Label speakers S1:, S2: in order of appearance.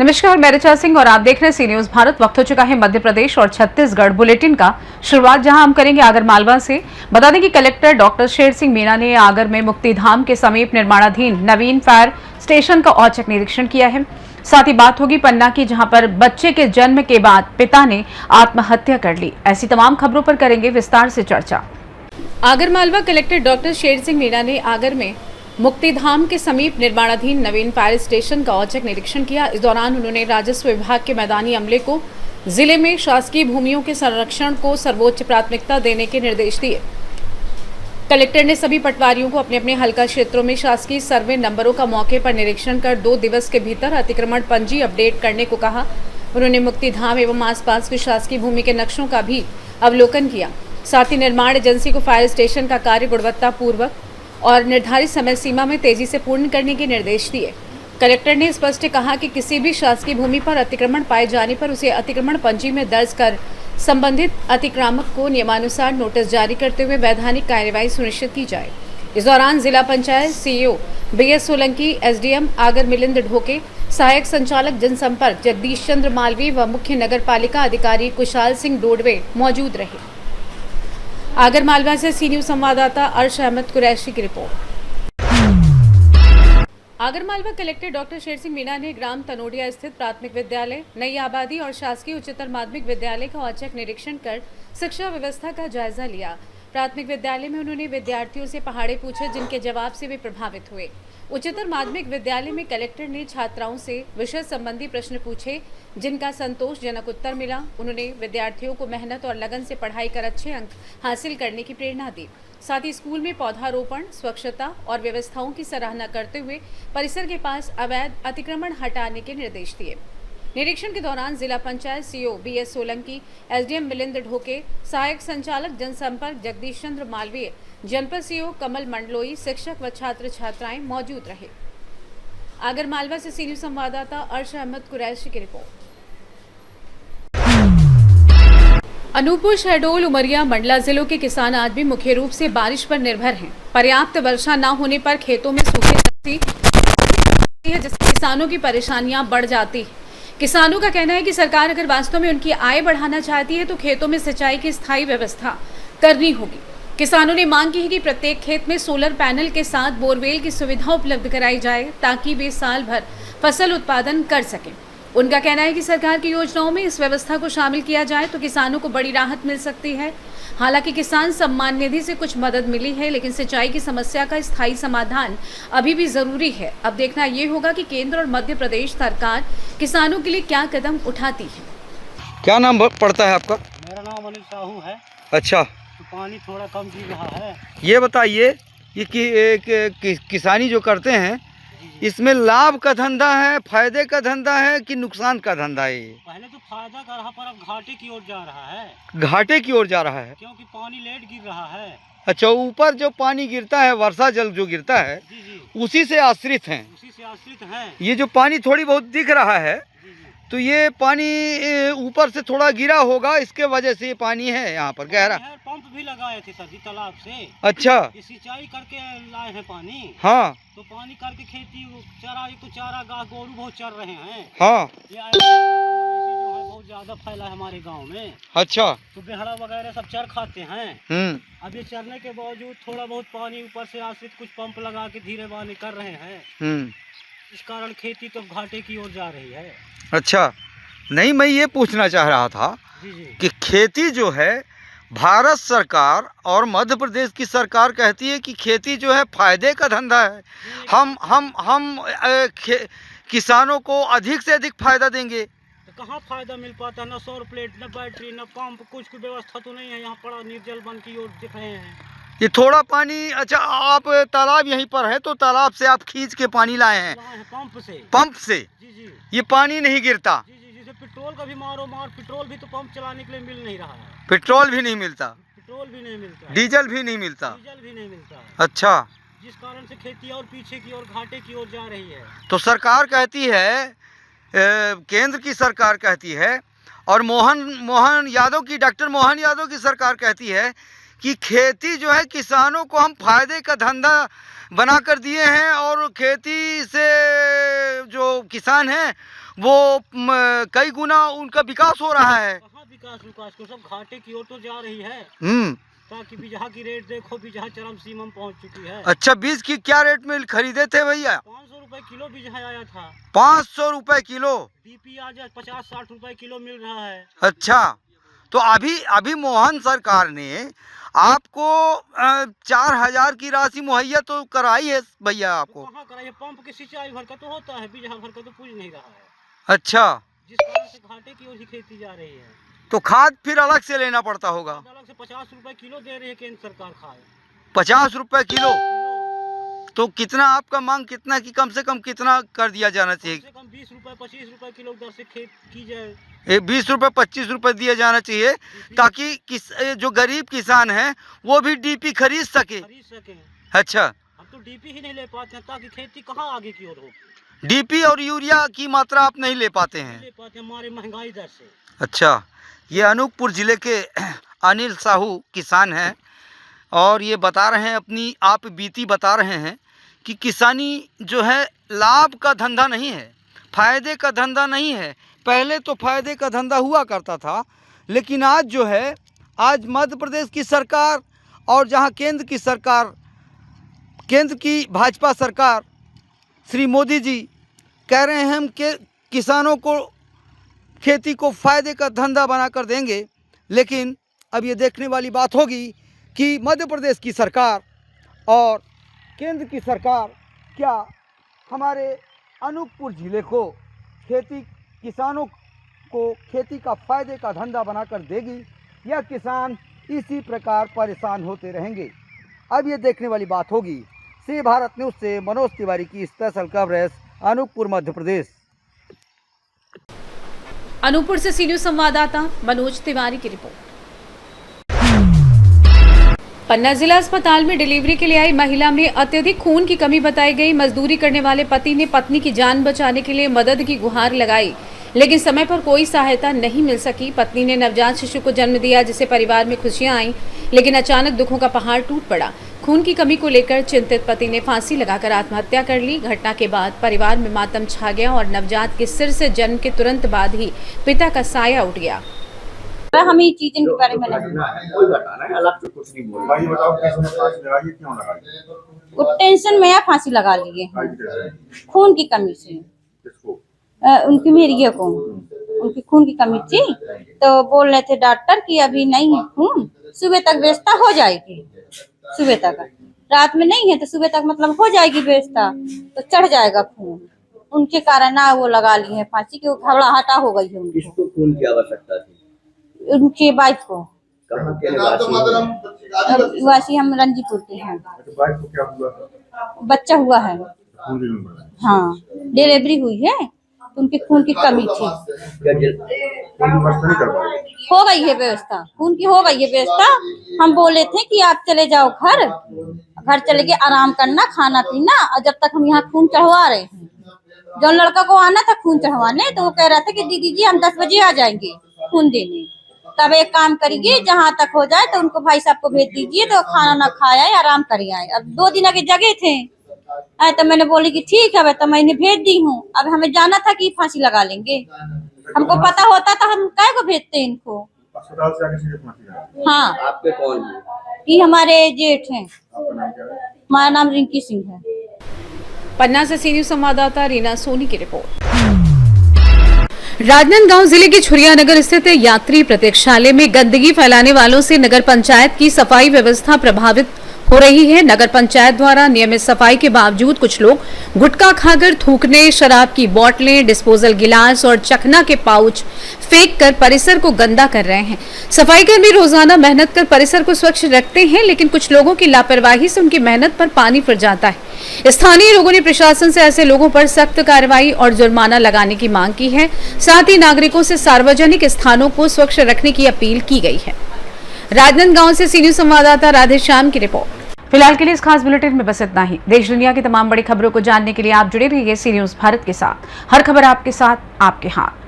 S1: नमस्कार, मैं ऋचा सिंह और आप देख रहे हैं सी न्यूज भारत। वक्त हो चुका है मध्य प्रदेश और छत्तीसगढ़ बुलेटिन का शुरुआत, जहां हम करेंगे आगर मालवा से। बता दें कि कलेक्टर डॉक्टर शेर सिंह मीणा ने आगर में मुक्तिधाम के समीप निर्माणाधीन नवीन फायर स्टेशन का औचक निरीक्षण किया है। साथ ही बात होगी पन्ना की, जहां पर बच्चे के जन्म के बाद पिता ने आत्महत्या कर ली। ऐसी तमाम खबरों पर करेंगे विस्तार से चर्चा। आगर मालवा कलेक्टर डॉक्टर शेर सिंह मीणा ने आगर में मुक्तिधाम के समीप निर्माणाधीन नवीन फायर स्टेशन का औचक निरीक्षण किया। इस दौरान उन्होंने राजस्व विभाग के मैदानी अमले को जिले में शासकीय भूमियों के संरक्षण को सर्वोच्च प्राथमिकता देने के निर्देश दिए। कलेक्टर ने सभी पटवारियों को अपने अपने हल्का क्षेत्रों में शासकीय सर्वे नंबरों का मौके पर निरीक्षण कर 2 दिवस के भीतर अतिक्रमण पंजी अपडेट करने को कहा। उन्होंने मुक्तिधाम एवं आसपास की शासकीय भूमि के नक्शों का भी अवलोकन किया। साथ ही निर्माण एजेंसी को फायर स्टेशन का कार्य गुणवत्तापूर्वक और निर्धारित समय सीमा में तेजी से पूर्ण करने के निर्देश दिए। कलेक्टर ने स्पष्ट कहा कि किसी भी शासकीय भूमि पर अतिक्रमण पाए जाने पर उसे अतिक्रमण पंजी में दर्ज कर संबंधित अतिक्रामक को नियमानुसार नोटिस जारी करते हुए वैधानिक कार्यवाही सुनिश्चित की जाए। इस दौरान जिला panchayat CEO BS Solanki, SDM Agar Milind Dhoke, सहायक संचालक जनसंपर्क जगदीश चंद्र मालवी व मुख्य नगर पालिका अधिकारी कुशाल सिंह डोडवे मौजूद रहे। आगर मालवा से सी न्यूज संवाददाता अर्श अहमद कुरैशी की report. Agar Malwa collector doctor Sher Singh Meena ने ग्राम तनोडिया स्थित प्राथमिक विद्यालय, नई आबादी और शासकीय उच्चतर माध्यमिक विद्यालय का औचक निरीक्षण कर शिक्षा व्यवस्था का जायजा लिया। प्राथमिक विद्यालय में उन्होंने विद्यार्थियों से पहाड़े पूछे, जिनके जवाब से वे प्रभावित हुए। उच्चतर माध्यमिक विद्यालय में कलेक्टर ने छात्राओं से विषय संबंधी प्रश्न पूछे, जिनका संतोषजनक उत्तर मिला। उन्होंने विद्यार्थियों को मेहनत और लगन से पढ़ाई कर अच्छे अंक हासिल करने की प्रेरणा दी। साथ ही स्कूल में पौधारोपण, स्वच्छता और व्यवस्थाओं की सराहना करते हुए परिसर के पास अवैध अतिक्रमण हटाने के निर्देश दिए। निरीक्षण के दौरान जिला panchayat CEO BS Solanki, SDM Milind Dhoke, सहायक संचालक जनसंपर्क जगदीश चंद्र मालवीय, जनपद सीईओ कमल मंडलोई, शिक्षक व छात्र छात्राएं मौजूद रहे। आगर मालवा से सी न्यूज संवाददाता अर्श अहमद कुरैशी की रिपोर्ट। अनूपपुर, शहडोल, उमरिया, मंडला जिलों के किसान आज भी मुख्य रूप से बारिश पर निर्भर हैं। पर्याप्त वर्षा न होने पर खेतों में सूखे है, जिससे किसानों की परेशानियां बढ़ जाती है। किसानों का कहना है कि सरकार अगर वास्तव में उनकी आय बढ़ाना चाहती है तो खेतों में सिंचाई की स्थायी व्यवस्था करनी होगी। किसानों ने मांग की है कि प्रत्येक खेत में सोलर पैनल के साथ बोरवेल की सुविधा उपलब्ध कराई जाए, ताकि वे साल भर फसल उत्पादन कर सकें। उनका कहना है कि सरकार की योजनाओं में इस व्यवस्था को शामिल किया जाए तो किसानों को बड़ी राहत मिल सकती है। हालांकि किसान सम्मान निधि से कुछ मदद मिली है, लेकिन सिंचाई की समस्या का स्थायी समाधान अभी भी जरूरी है। अब देखना ये होगा कि केंद्र और मध्य प्रदेश सरकार किसानों के लिए क्या कदम उठाती है।
S2: क्या नाम पड़ता है आपका?
S3: मेरा नाम अनिल साहू है।
S2: अच्छा,
S3: तो पानी थोड़ा कम गिर रहा है।
S2: ये बताइए, ये किसानी जो करते हैं, इसमें लाभ का धंधा है, फायदे का धंधा है कि नुकसान का धंधा है? ये
S3: पहले तो फायदा कर रहा, पर अब घाटे की ओर जा रहा है।
S2: घाटे की ओर जा रहा है,
S3: क्योंकि पानी लेट गिर रहा है।
S2: अच्छा, ऊपर जो पानी गिरता है, वर्षा जल जो गिरता है,
S3: जी जी,
S2: उसी से आश्रित हैं।
S3: उसी से आश्रित हैं।
S2: ये जो पानी थोड़ी बहुत दिख रहा है,
S3: जी जी,
S2: तो ये पानी ऊपर से थोड़ा गिरा होगा, इसके वजह से ये पानी है यहाँ पर गहरा।
S3: पंप भी लगाए थे सर जी तालाब से।
S2: अच्छा,
S3: ये सिंचाई करके लाए हैं पानी।
S2: हाँ
S3: तो पानी करके खेती चारा, एक तो चारा गाय गोरू बहुत चर रहे हैं।
S2: हाँ,
S3: ये जो है बहुत ज्यादा फैला है हमारे गाँव में।
S2: अच्छा,
S3: तो बेहड़ा वगैरह सब चर खाते हैं। अब ये चरने के बावजूद थोड़ा बहुत पानी ऊपर से आश्रित कुछ पंप लगा के धीरे पानी कर रहे हैं। इस कारण खेती तो घाटे की ओर जा रही है।
S2: अच्छा, नहीं, मैं ये पूछना चाह रहा था
S3: जी जी,
S2: कि खेती जो है, भारत सरकार और मध्य प्रदेश की सरकार कहती है कि खेती जो है फायदे का धंधा है। हम किसानों को अधिक से अधिक फायदा देंगे।
S3: तो कहाँ फायदा मिल पाता है? न सौर प्लेट, न बैटरी, न पंप, कुछ की व्यवस्था तो नहीं है। यहाँ पड़ा निर्जल बन की ओर दिख रहे हैं।
S2: ये थोड़ा पानी, अच्छा, आप तालाब यहीं पर है तो तालाब से आप खींच के पानी लाए हैं?
S3: पंप से।
S2: पंप से?
S3: जी जी,
S2: ये पानी नहीं गिरता?
S3: जी जी, जैसे पेट्रोल का भी मारो मार, पेट्रोल भी तो पंप चलाने के लिए मिल नहीं रहा है।
S2: पेट्रोल भी नहीं मिलता?
S3: पेट्रोल भी नहीं मिलता,
S2: डीजल भी नहीं मिलता?
S3: डीजल भी नहीं मिलता।
S2: अच्छा,
S3: जिस कारण से खेती और पीछे की ओर, घाटे की ओर जा रही है।
S2: तो सरकार कहती है, केंद्र की सरकार कहती है, और मोहन यादव की, डॉक्टर मोहन यादव की सरकार कहती है कि खेती जो है किसानों को हम फायदे का धंधा बना कर दिए हैं और खेती से जो किसान हैं वो कई गुना उनका विकास हो रहा है।
S3: कहाँ विकास को सब घाटे की ओर तो जा रही है। ताकि बीजहा की रेट देखो, बीजहा चरम सीमा में पहुंच चुकी है।
S2: अच्छा, बीज की क्या रेट में खरीदे थे भैया?
S3: 500 रुपए किलो बीजहा आया था।
S2: 500 रुपए किलो।
S3: डीपी आज 50-60 रुपए किलो मिल रहा है।
S2: अच्छा, तो अभी मोहन सरकार ने आपको 4000 की राशि मुहैया तो कराई है भैया आपको?
S3: कहाँ कराई है? पंप के सिंचाई भर का तो होता है, बीजहा भर का तो पूछ नहीं रहा है।
S2: अच्छा,
S3: जिस कारण से घाटे की ओर ही खेती जा रही है।
S2: तो खाद फिर अलग से लेना पड़ता होगा?
S3: अलग से 50 रुपए किलो दे रही है केंद्र सरकार खाद।
S2: 50 रुपए किलो? तो कितना आपका मांग कितना की कम से कम कितना कर दिया जाना चाहिए?
S3: कम से कम 20 रुपए 25 रुपए किलो दर से खेत की जाए।
S2: 20 रुपए 25 रुपए दिया जाना चाहिए ताकि जो गरीब किसान हैं वो भी डीपी खरीद सके। अच्छा,
S3: हम तो डीपी ही नहीं ले पाते हैं, ताकि खेती कहाँ आगे की ओर हो।
S2: डीपी और यूरिया की मात्रा आप नहीं ले पाते हैं?
S3: हमारे महंगाई दर से।
S2: अच्छा, ये अनूपपुर ज़िले के अनिल साहू किसान हैं और ये बता रहे हैं, अपनी आप बीती बता रहे हैं कि किसानी जो है लाभ का धंधा नहीं है, फ़ायदे का धंधा नहीं है। पहले तो फ़ायदे का धंधा हुआ करता था, लेकिन आज जो है, आज मध्य प्रदेश की सरकार और जहाँ केंद्र की सरकार, केंद्र की भाजपा सरकार, श्री मोदी जी कह रहे हैं हम कि किसानों को खेती को फ़ायदे का धंधा बना कर देंगे। लेकिन अब ये देखने वाली बात होगी कि मध्य प्रदेश की सरकार और केंद्र की सरकार क्या हमारे अनूपपुर ज़िले को किसानों को खेती का फ़ायदे का धंधा बनाकर देगी या किसान इसी प्रकार परेशान होते रहेंगे। अब ये देखने वाली बात होगी। सी भारत न्यूज़ से मनोज तिवारी की स्पेशल कवरेज अनूपपुर मध्य प्रदेश।
S1: अनूपपुर से सी न्यूज़ संवाददाता मनोज तिवारी की रिपोर्ट। पन्ना जिला अस्पताल में डिलीवरी के लिए आई महिला में अत्यधिक खून की कमी बताई गई। मजदूरी करने वाले पति ने पत्नी की जान बचाने के लिए मदद की गुहार लगाई, लेकिन समय पर कोई सहायता नहीं मिल सकी। पत्नी ने नवजात शिशु को जन्म दिया, जिससे परिवार में खुशियां आईं, लेकिन अचानक दुखों का पहाड़ टूट पड़ा। खून की कमी को लेकर चिंतित पति ने फांसी लगाकर आत्महत्या कर ली। घटना के बाद परिवार में मातम छा गया और नवजात के सिर से जन्म के तुरंत बाद ही पिता का साया उठ गया।
S4: हमें चीजें के बारे में
S5: कोई बताना है, अलग से कुछ नहीं बोल रहा। बताओ कैसे फांसी लगाई, क्यों लगाई?
S4: वो टेंशन में फांसी लगा लिए, खून की कमी से।
S5: किसको?
S4: उनकी मेरिया को, उनकी खून की कमी थी, तो बोल रहे थे डॉक्टर कि अभी नहीं है खून, सुबह तक व्यवस्था हो जाएगी। सुबह तक, रात में नहीं है तो सुबह तक मतलब हो जाएगी व्यवस्था, तो चढ़ जाएगा खून। उनके कारण ना वो लगा लिए हैं फांसी, की घबराहटा हो गई है उनको।
S5: किसको खून की आवश्यकता थी?
S4: उनके वाइफ को।
S5: कहाँ के निवासी?
S4: वासी हम रंजीपुर के हैं।
S5: वाइफ को क्या हुआ?
S4: बच्चा हुआ है, हाँ, डिलीवरी हुई है, तो उनके खून की कमी थी। हो गई है व्यवस्था, खून की हो गई है व्यवस्था। हम बोले थे कि आप चले जाओ घर चले के आराम करना, खाना पीना, और जब तक हम यहाँ खून चढ़वा रहे हैं। जो लड़का को आना था खून चढ़वाने, तो वो कह रहा था कि दीदी जी हम 10 बजे आ जाएंगे खून देने। तब एक काम करिए, जहाँ तक हो जाए तो उनको भाई साहब को भेज दीजिए, तो खाना ना खाया आराम कर आए। अब 2 दिन के जगह थे, तो मैंने बोली कि ठीक है, तो मैंने भेज दी हूँ। अब हमें जाना था कि फांसी लगा लेंगे, हमको पता होता तो हम काय को भेजते इनको।
S5: अस्पताल से आके सीधे फांसी लगा?
S4: हाँ।
S5: आपके कौन है?
S4: ये हमारे जेठ हैं।
S5: आपका नाम क्या है?
S4: हमारा नाम रिंकी सिंह है।
S1: पन्ना से सी न्यूज़ संवाददाता रीना सोनी की रिपोर्ट। राजनांदगांव जिले के छुरियानगर स्थित यात्री प्रतीक्षालय में गंदगी फैलाने वालों से नगर पंचायत की सफाई व्यवस्था प्रभावित हो रही है। नगर पंचायत द्वारा नियमित सफाई के बावजूद कुछ लोग गुटखा खाकर थूकने, शराब की बोतलें, डिस्पोजल गिलास और चखना के पाउच फेंक कर परिसर को गंदा कर रहे हैं। सफाई कर्मी रोजाना मेहनत कर परिसर को स्वच्छ रखते हैं, लेकिन कुछ लोगों की लापरवाही से उनकी मेहनत पर पानी फिर जाता है। स्थानीय लोगों ने प्रशासन से ऐसे लोगों पर सख्त कार्रवाई और जुर्माना लगाने की मांग की है। साथ ही नागरिकों से सार्वजनिक स्थानों को स्वच्छ रखने की अपील की गई है। राजनांदगांव से सी न्यूज़ संवाददाता राधेश्याम की रिपोर्ट। फिलहाल के लिए इस खास बुलेटिन में बस इतना ही। देश दुनिया की तमाम बड़ी खबरों को जानने के लिए आप जुड़े रहिए सी न्यूज़ भारत के साथ। हर खबर आपके साथ, आपके हाथ।